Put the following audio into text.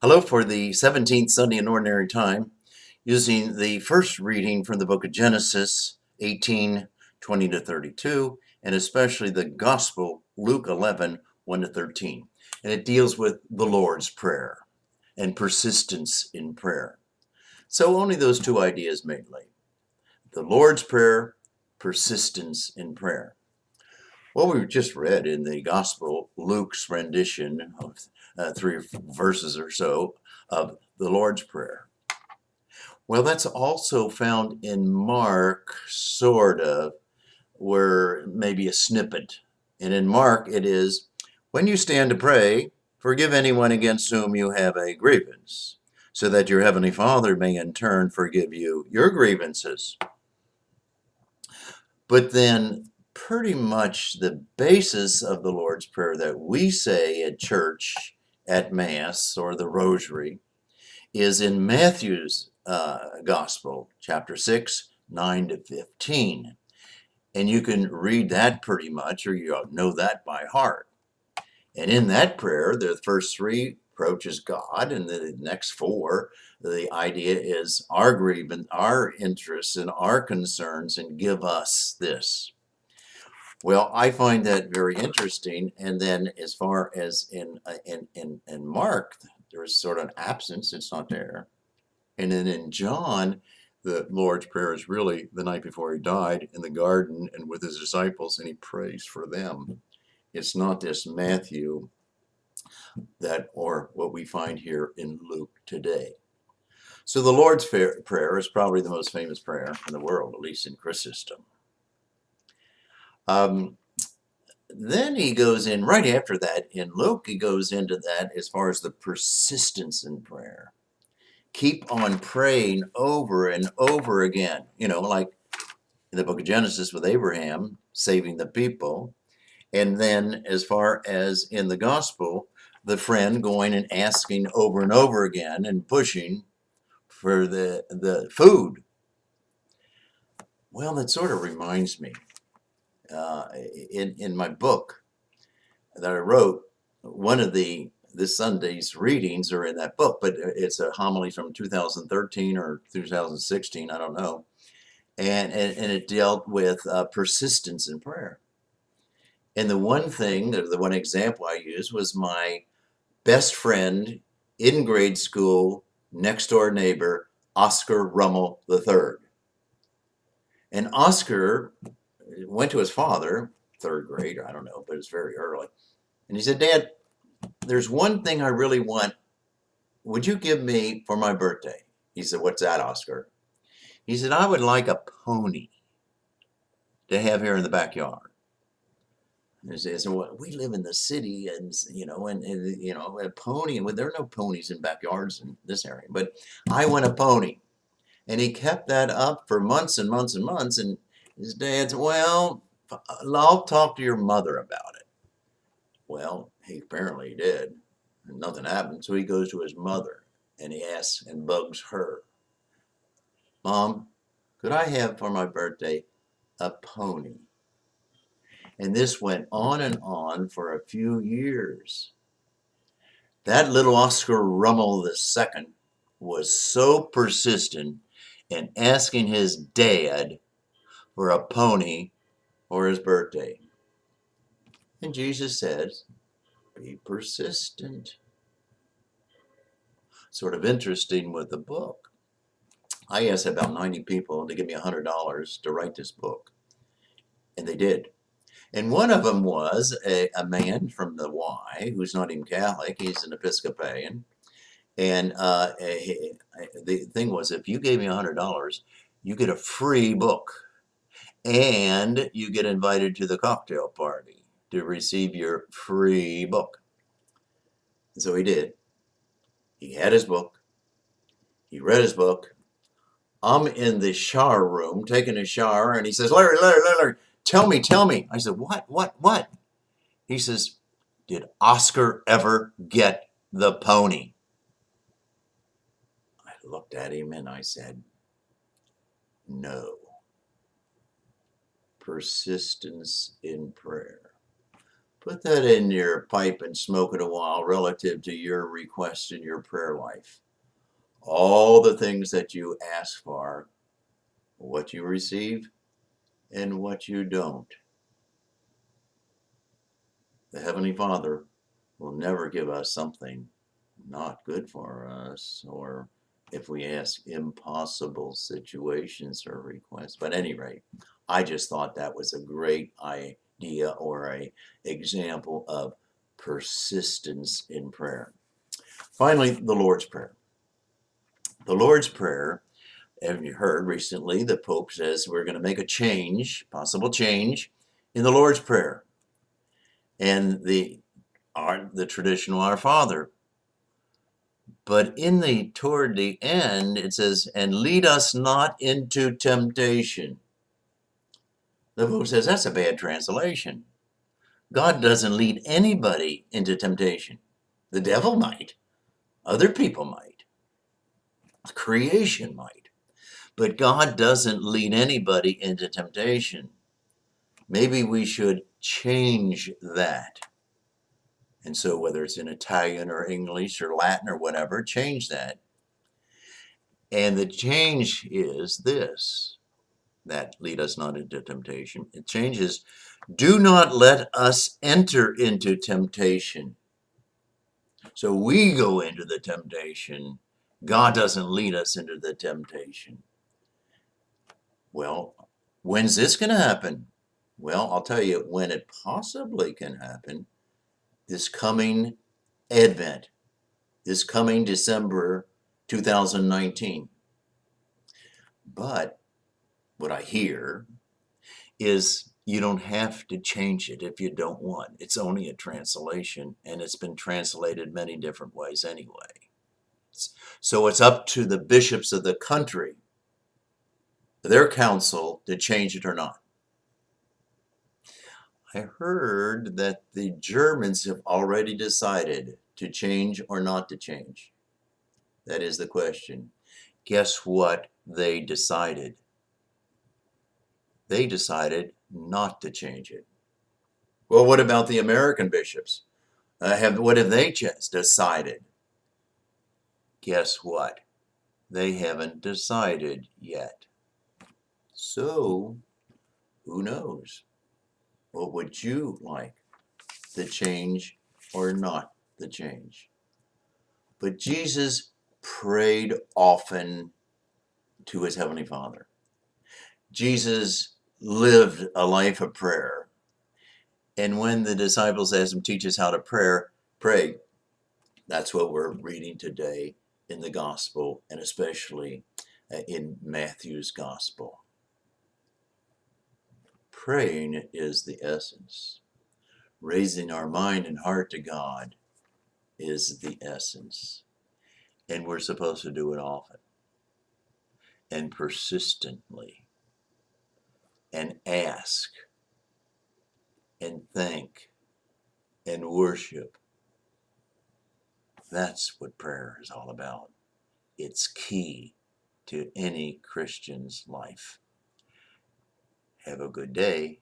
Hello for the 17th Sunday in Ordinary Time, using the first reading from the book of Genesis 18:20-32, and especially the Gospel, Luke 11:1-13. And it deals with the Lord's Prayer and persistence in prayer. So only those two ideas mainly. The Lord's Prayer, persistence in prayer. Well, we've just read in the Gospel Luke's rendition of three verses or so of the Lord's Prayer. Well, that's also found in Mark, sort of, where maybe a snippet. And in Mark, it is, when you stand to pray, forgive anyone against whom you have a grievance, so that your heavenly Father may in turn forgive you your grievances. But then pretty much the basis of the Lord's Prayer that we say at church, at Mass, or the Rosary, is in Matthew's Gospel, chapter 6, 9-15. And you can read that pretty much, or you know that by heart. And in that prayer, the first three approaches God, and the next four, the idea is our grievance, our interests, and our concerns, and give us this. Well, I find that very interesting. And then, as far as in Mark, there's sort of an absence; it's not there. And then in John, the Lord's Prayer is really the night before he died in the garden and with his disciples, and he prays for them. It's not this Matthew that, or what we find here in Luke today. So the Lord's Prayer is probably the most famous prayer in the world, at least in Christendom. Then he goes in, right after that, in Luke, he goes into that as far as the persistence in prayer. Keep on praying over and over again. Like in the book of Genesis with Abraham saving the people. And then as far as in the gospel, the friend going and asking over and over again and pushing for the food. Well, that sort of reminds me, in my book that I wrote, one of this Sunday's readings are in that book, but it's a homily from 2013 or 2016, I don't know. And it dealt with persistence in prayer. And the one thing, the one example I used was my best friend in grade school, next door neighbor, Oscar Rummel III. And Oscar went to his father, third grade, I don't know, but it's very early. And he said, Dad, there's one thing I really want. Would you give me for my birthday? He said, what's that, Oscar? He said, I would like a pony to have here in the backyard. So we live in the city, and a pony, and there are no ponies in backyards in this area, but I want a pony. And he kept that up for months and months and months, and his dad said, well, I'll talk to your mother about it. Well, he apparently did, and nothing happened. So he goes to his mother, and he asks and bugs her, Mom, could I have for my birthday a pony? And this went on and on for a few years. That little Oscar Rummel II was so persistent in asking his dad for a pony for his birthday. And Jesus says, be persistent. Sort of interesting with the book. I asked about 90 people to give me $100 to write this book. And they did. And one of them was a man from the Y who's not even Catholic. He's an Episcopalian. And the thing was, if you gave me $100, you get a free book. And you get invited to the cocktail party to receive your free book. And so he did. He had his book. He read his book. I'm in the shower room taking a shower, and he says, Larry, tell me. I said, what? He says, did Oscar ever get the pony? I looked at him and I said, no. Persistence in prayer. Put that in your pipe and smoke it a while relative to your request in your prayer life. All the things that you ask for, what you receive, and what you don't. The Heavenly Father will never give us something not good for us, or if we ask impossible situations or requests. But at any rate, I just thought that was a great idea or a example of persistence in prayer. Finally, the Lord's Prayer. The Lord's Prayer, have you heard recently, the Pope says we're going to make a change, possible change, in the Lord's Prayer and the traditional Our Father. But toward the end, it says, and lead us not into temptation. The Pope says that's a bad translation. God doesn't lead anybody into temptation. The devil might. Other people might. Creation might. But God doesn't lead anybody into temptation. Maybe we should change that. And so whether it's in Italian or English or Latin or whatever, change that. And the change is this, that lead us not into temptation. It changes, do not let us enter into temptation. So we go into the temptation. God doesn't lead us into the temptation. Well, when's this going to happen? Well, I'll tell you when it possibly can happen. This coming Advent, this coming December 2019. But what I hear is you don't have to change it if you don't want. It's only a translation, and it's been translated many different ways anyway. So it's up to the bishops of the country, their council, to change it or not. I heard that the Germans have already decided to change or not to change. That is the question. Guess what they decided? They decided not to change it. Well, what about the American bishops? What have they just decided? Guess what? They haven't decided yet. So, who knows? What would you like? The change or not the change? But Jesus prayed often to his Heavenly Father. Jesus lived a life of prayer. And when the disciples asked him, teach us how to pray, that's what we're reading today in the gospel, and especially in Matthew's gospel. Praying is the essence. Raising our mind and heart to God is the essence. And we're supposed to do it often and persistently and ask and thank and worship. That's what prayer is all about. It's key to any Christian's life. Have a good day.